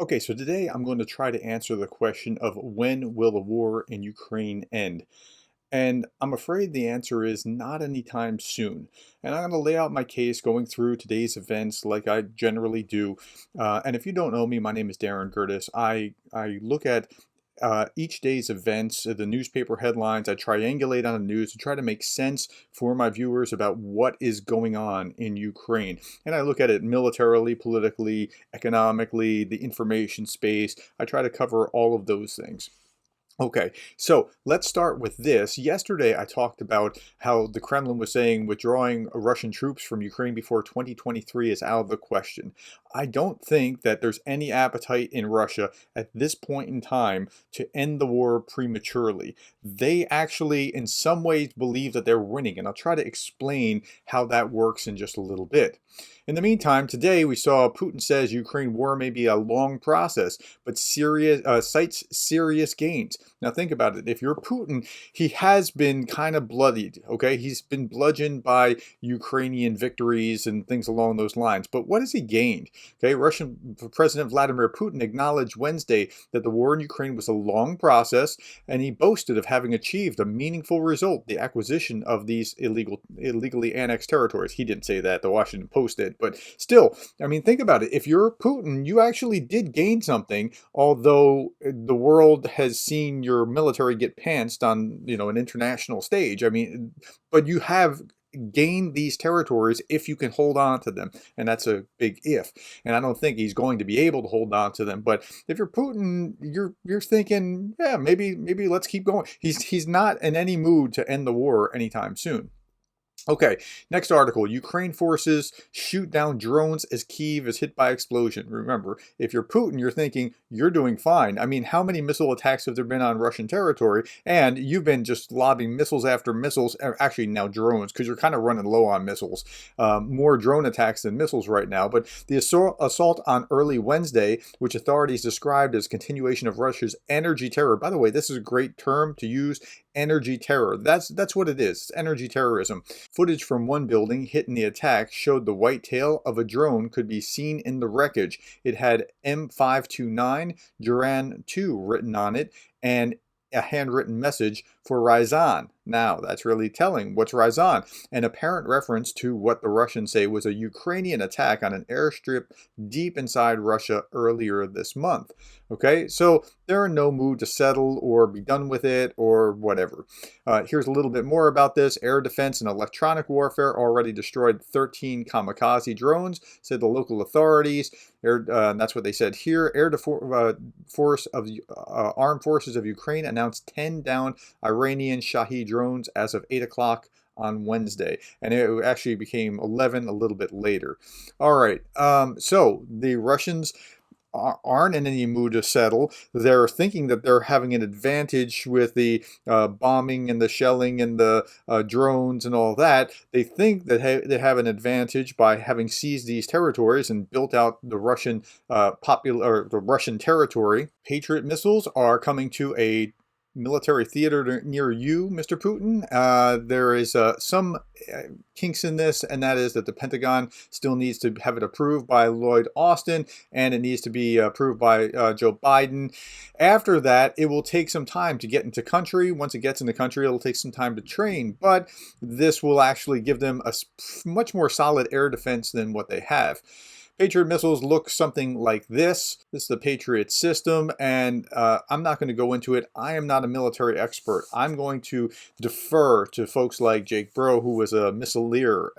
Okay, so today I'm going to try to answer the question of when will the war in Ukraine end? And I'm afraid the answer is not anytime soon. And I'm going to lay out my case going through today's events like I generally do. And if you don't know me, my name is Gerdes. I look at each day's events, the newspaper headlines. I triangulate on the news to try to make sense for my viewers about what is going on in Ukraine. And I look at it militarily, politically, economically, the information space. I try to cover all of those things. Okay, so let's start with this. Yesterday, I talked about how the Kremlin was saying withdrawing Russian troops from Ukraine before 2023 is out of the question. I don't think that there's any appetite in Russia at this point in time to end the war prematurely. They actually, in some ways, believe that they're winning, and I'll try to explain how that works in just a little bit. In the meantime, today we saw Putin says Ukraine war may be a long process, but cites serious gains. Now think about it. If you're Putin, he has been kind of bloodied, okay? He's been bludgeoned by Ukrainian victories and things along those lines. But what has he gained? Okay, Russian President Vladimir Putin acknowledged Wednesday that the war in Ukraine was a long process, and he boasted of having achieved a meaningful result, the acquisition of these illegally annexed territories. He didn't say that, the Washington Post did, but still, I mean, think about it. If you're Putin, you actually did gain something, although the world has seen your military get pantsed on, an international stage. I mean, but you have gain these territories if you can hold on to them, and that's a big if. And I don't think he's going to be able to hold on to them. But if you're Putin, you're thinking, yeah, maybe let's keep going. He's not in any mood to end the war anytime soon. Okay, next article. Ukraine forces shoot down drones as Kyiv is hit by explosion. Remember, if you're Putin, you're thinking you're doing fine. I mean, how many missile attacks have there been on Russian territory? And you've been just lobbing missiles after missiles, actually now drones, because you're kind of running low on missiles. More drone attacks than missiles right now. But the assault on early Wednesday, which authorities described as continuation of Russia's energy terror. By the way, this is a great term to use, energy terror. That's what it is. It's energy terrorism. Footage from one building hit in the attack showed the white tail of a drone could be seen in the wreckage. It had M529 Duran 2 written on it and a handwritten message for Ryazan. Now, that's really telling. What's Ryazan? An apparent reference to what the Russians say was a Ukrainian attack on an airstrip deep inside Russia earlier this month. Okay, so they're in no mood to settle or be done with it or whatever. Here's a little bit more about this. Air defense and electronic warfare already destroyed 13 kamikaze drones, said the local authorities. That's what they said here. Force of the Armed Forces of Ukraine announced 10 down Iranian Shahed drones as of 8 o'clock on Wednesday, and it actually became 11 a little bit later. All right, so the Russians aren't in any mood to settle. They're thinking that they're having an advantage with the bombing and the shelling and the drones and all that. They think that they have an advantage by having seized these territories and built out the Russian the Russian territory. Patriot missiles are coming to a military theater near you, Mr. Putin. There is some kinks in this, and that is that the Pentagon still needs to have it approved by Lloyd Austin, and it needs to be approved by Joe Biden. After that, it will take some time to get into country. Once it gets into country, it'll take some time to train, but this will actually give them a much more solid air defense than what they have. Patriot missiles look something like this. This is the Patriot system, and I'm not going to go into it. I am not a military expert. I'm going to defer to folks like Jake Bro, who was a missileer.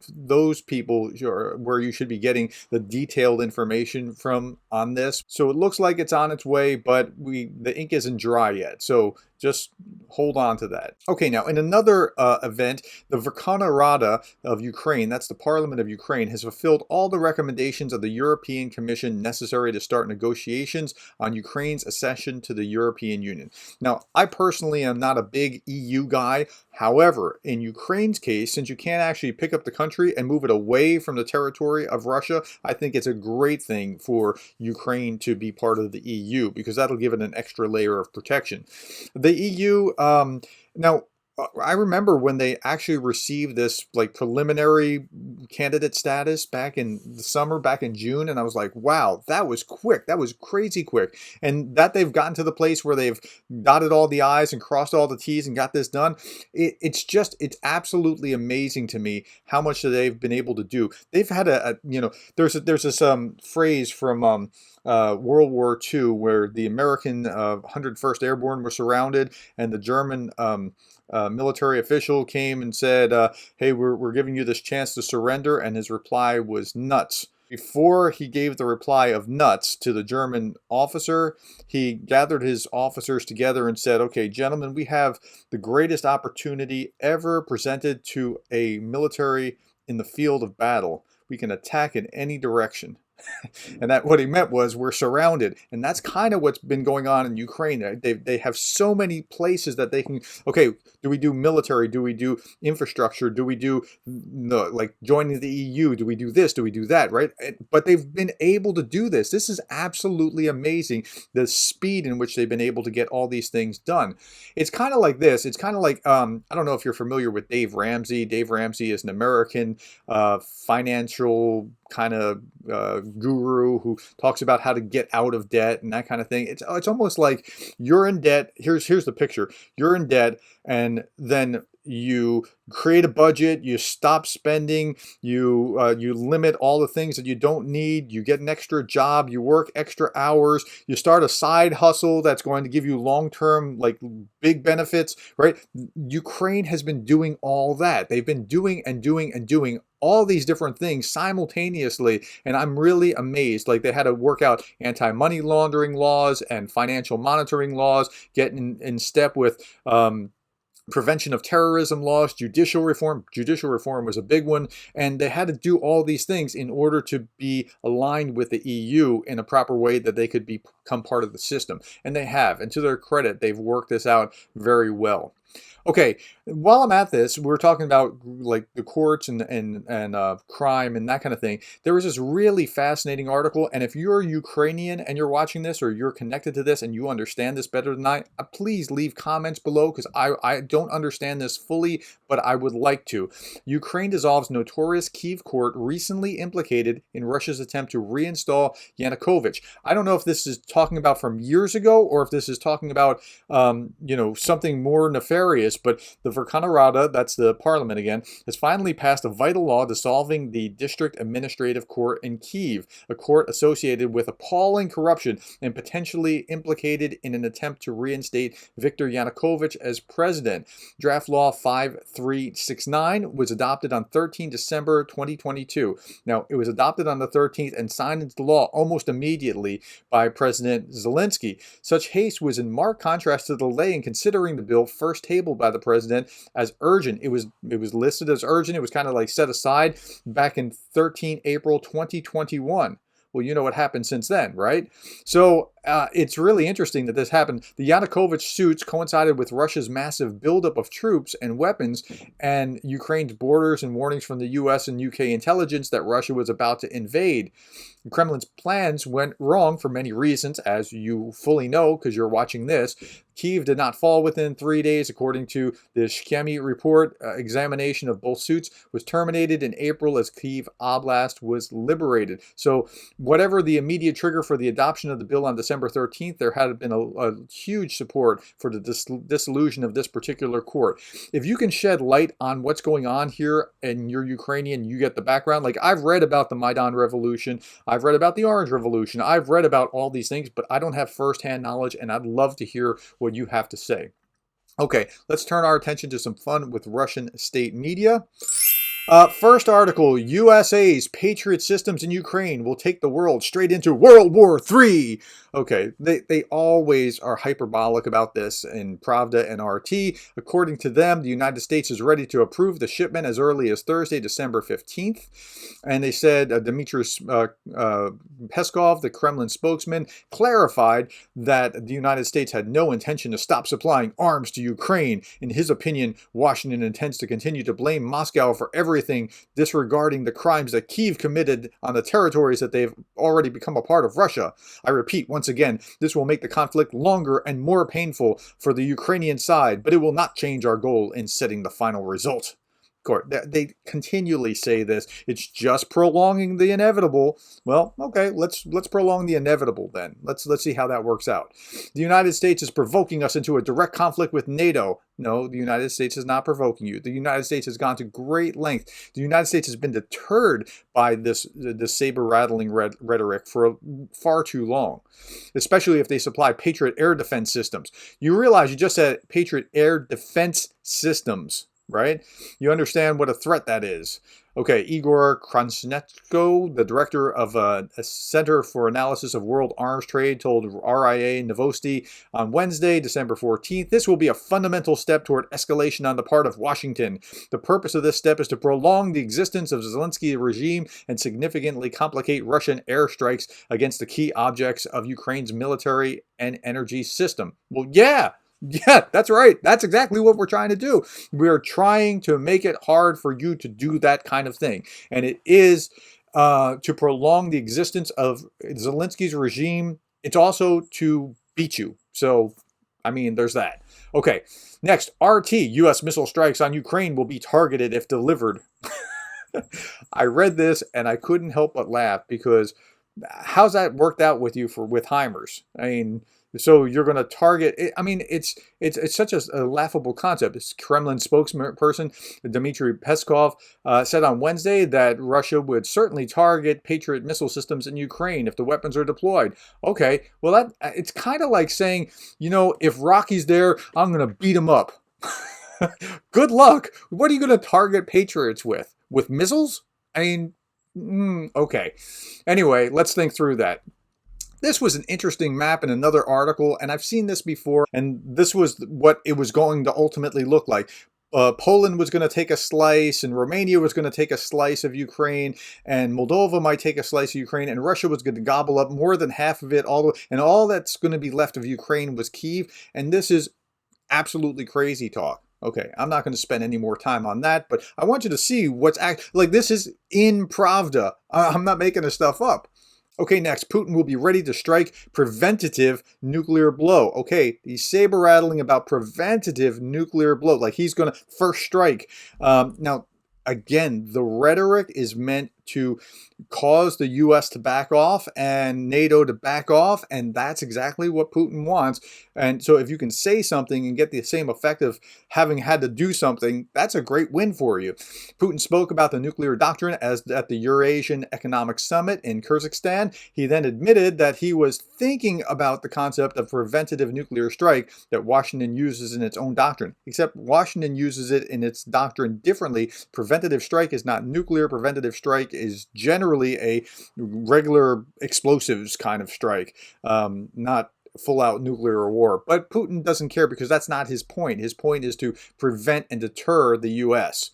Those people are where you should be getting the detailed information from on this. So it looks like it's on its way, but the ink isn't dry yet. So just hold on to that. Okay, now in another event, the Verkhovna Rada of Ukraine, that's the Parliament of Ukraine, has fulfilled all the recommendations of the European Commission necessary to start negotiations on Ukraine's accession to the European Union. Now, I personally am not a big EU guy. However, in Ukraine's case, since you can't actually pick up the country and move it away from the territory of Russia, I think it's a great thing for Ukraine to be part of the EU because that'll give it an extra layer of protection. The EU, now, I remember when they actually received this like preliminary candidate status back in the summer, back in June, and I was like, wow, that was quick. That was crazy quick. And that they've gotten to the place where they've dotted all the I's and crossed all the T's and got this done. It's absolutely amazing to me how much that they've been able to do. They've had there's this phrase from World War II where the American 101st Airborne were surrounded, and the German military official came and said, hey, we're giving you this chance to surrender, and his reply was nuts. Before he gave the reply of nuts to the German officer, he gathered his officers together and said, okay, gentlemen, we have the greatest opportunity ever presented to a military in the field of battle. We can attack in any direction. And that what he meant was we're surrounded. And that's kind of what's been going on in Ukraine. They have so many places that they can, okay, do we do military? Do we do infrastructure? Do we do like joining the EU? Do we do this? Do we do that? Right? But they've been able to do this. This is absolutely amazing, the speed in which they've been able to get all these things done. It's kind of like this. It's kind of like, I don't know if you're familiar with Dave Ramsey. Dave Ramsey is an American financial kind of guru who talks about how to get out of debt and that kind of thing. It's almost like you're in debt. Here's the picture. You're in debt, and then you create a budget, you stop spending, you limit all the things that you don't need, you get an extra job, you work extra hours, you start a side hustle that's going to give you long-term like big benefits, right? Ukraine has been doing all that. They've been doing and doing and doing all these different things simultaneously, and I'm really amazed. Like, they had to work out anti-money laundering laws and financial monitoring laws, getting in step with prevention of terrorism laws, judicial reform. Judicial reform was a big one, and they had to do all these things in order to be aligned with the EU in a proper way that they could become part of the system, and they have. And to their credit, they've worked this out very well. Okay, while I'm at this, we're talking about like the courts and crime and that kind of thing. There was this really fascinating article, and if you're Ukrainian and you're watching this, or you're connected to this and you understand this better than I, please leave comments below, because I don't understand this fully, but I would like to. Ukraine dissolves notorious Kyiv court recently implicated in Russia's attempt to reinstall Yanukovych. I don't know if this is talking about from years ago or if this is talking about something more nefarious. But the Verkhovna Rada, that's the parliament again, has finally passed a vital law dissolving the District Administrative Court in Kyiv, a court associated with appalling corruption and potentially implicated in an attempt to reinstate Viktor Yanukovych as president. Draft Law 5369 was adopted on 13 December 2022. Now, it was adopted on the 13th and signed into law almost immediately by President Zelensky. Such haste was in marked contrast to the delay in considering the bill first tabled by the president as urgent. It was listed as urgent. It was kind of like set aside back in 13 April 2021. Well, you know what happened since then, right? So it's really interesting that this happened. The Yanukovych suits coincided with Russia's massive buildup of troops and weapons, and Ukraine's borders, and warnings from the US and UK intelligence that Russia was about to invade. The Kremlin's plans went wrong for many reasons, as you fully know because you're watching this. Kyiv did not fall within 3 days, according to the Shkemy report. Examination of both suits was terminated in April as Kyiv Oblast was liberated. So whatever the immediate trigger for the adoption of the bill on December 13th, there had been a huge support for the dissolution of this particular court. If you can shed light on what's going on here and you're Ukrainian, you get the background. Like, I've read about the Maidan Revolution, I've read about the Orange Revolution, I've read about all these things, but I don't have firsthand knowledge, and I'd love to hear what you have to say. Okay, let's turn our attention to some fun with Russian state media. First article, USA's Patriot systems in Ukraine will take the world straight into World War III. Okay, they always are hyperbolic about this in Pravda and RT. According to them, the United States is ready to approve the shipment as early as Thursday, December 15th. And they said Dmitry Peskov, the Kremlin spokesman, clarified that the United States had no intention to stop supplying arms to Ukraine. In his opinion, Washington intends to continue to blame Moscow for everything, disregarding the crimes that Kyiv committed on the territories that they've already become a part of Russia. I repeat, Once again, this will make the conflict longer and more painful for the Ukrainian side, but it will not change our goal in setting the final result. They continually say this. It's just prolonging the inevitable. Well, okay, let's prolong the inevitable then. Let's see how that works out. The United States is provoking us into a direct conflict with NATO. No, the United States is not provoking you. The United States has gone to great length. The United States has been deterred by this saber-rattling rhetoric for far too long, especially if they supply Patriot air defense systems. You realize you just said Patriot air defense systems, right? You understand what a threat that is. Okay, Igor Krasnetko, the director of a Center for Analysis of World Arms Trade, told RIA Novosti on Wednesday, December 14th, this will be a fundamental step toward escalation on the part of Washington. The purpose of this step is to prolong the existence of Zelensky's regime and significantly complicate Russian airstrikes against the key objects of Ukraine's military and energy system. Well, yeah, that's right. That's exactly what we're trying to do. We're trying to make it hard for you to do that kind of thing. And it is to prolong the existence of Zelensky's regime. It's also to beat you. So, I mean, there's that. Okay, next, RT, U.S. missile strikes on Ukraine will be targeted if delivered. I read this and I couldn't help but laugh because how's that worked out with you with HIMARS? I mean, so you're going to target it. I mean, it's such a laughable concept. This Kremlin spokesperson Dmitry Peskov said on Wednesday that Russia would certainly target Patriot missile systems in Ukraine if the weapons are deployed. Okay, well, it's kind of like saying, you know, if Rocky's there, I'm going to beat him up. Good luck. What are you going to target Patriots with? With missiles? I mean, okay. Anyway, let's think through that. This was an interesting map in another article, and I've seen this before, and this was what it was going to ultimately look like. Poland was going to take a slice, and Romania was going to take a slice of Ukraine, and Moldova might take a slice of Ukraine, and Russia was going to gobble up more than half of it, and all that's going to be left of Ukraine was Kyiv, and this is absolutely crazy talk. Okay, I'm not going to spend any more time on that, but I want you to see what's like. This is in Pravda. I'm not making this stuff up. Okay, next, Putin will be ready to strike preventative nuclear blow. Okay, he's saber-rattling about preventative nuclear blow, like he's going to first strike. Now, again, the rhetoric is meant to cause the U.S. to back off and NATO to back off, and that's exactly what Putin wants. And so if you can say something and get the same effect of having had to do something, that's a great win for you. Putin spoke about the nuclear doctrine at the Eurasian Economic Summit in Kyrgyzstan. He then admitted that he was thinking about the concept of preventative nuclear strike that Washington uses in its own doctrine, except Washington uses it in its doctrine differently. Preventative strike is not nuclear. Preventative strike is generally a regular explosives kind of strike, not full-out nuclear war. But Putin doesn't care because that's not his point. His point is to prevent and deter the U.S.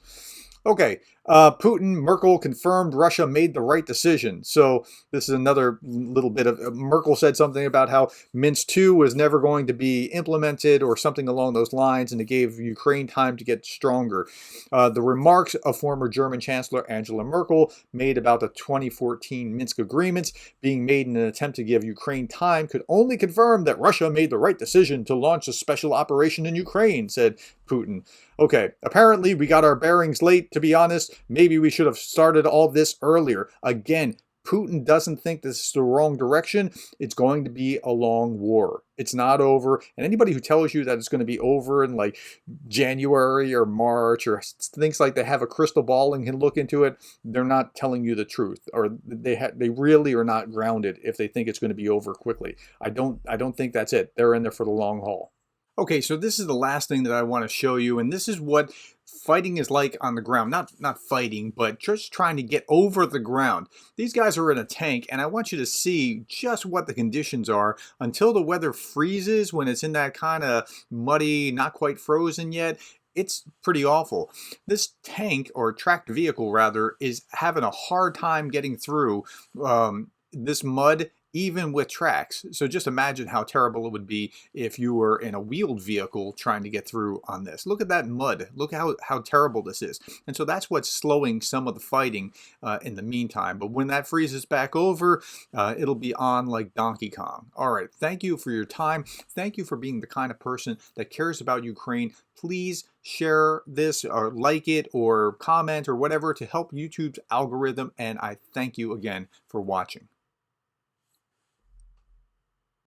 Okay, Putin, Merkel confirmed Russia made the right decision. So this is another little bit of, Merkel said something about how Minsk II was never going to be implemented or something along those lines, and it gave Ukraine time to get stronger. The remarks of former German Chancellor Angela Merkel made about the 2014 Minsk agreements being made in an attempt to give Ukraine time could only confirm that Russia made the right decision to launch a special operation in Ukraine, said Putin. Okay, apparently we got our bearings late, to be honest. Maybe we should have started all this earlier. Again, Putin doesn't think this is the wrong direction. It's going to be a long war. It's not over. And anybody who tells you that it's going to be over in like January or March or thinks like they have a crystal ball and can look into it, they're not telling you the truth, or they really are not grounded if they think it's going to be over quickly. I don't think that's it. They're in there for the long haul. Okay, so this is the last thing that I want to show you, and this is what fighting is like on the ground. Not fighting, but just trying to get over the ground. These guys are in a tank, and I want you to see just what the conditions are until the weather freezes, when it's in that kind of muddy, not quite frozen yet. It's pretty awful. This tank, or tracked vehicle rather, is having a hard time getting through this mud. even with tracks. So just imagine how terrible it would be if you were in a wheeled vehicle trying to get through on this. Look at that mud. Look how terrible this is. And so that's what's slowing some of the fighting in the meantime. But when that freezes back over, it'll be on like Donkey Kong. All right, thank you for your time. Thank you for being the kind of person that cares about Ukraine. Please share this or like it or comment or whatever to help YouTube's algorithm. And I thank you again for watching.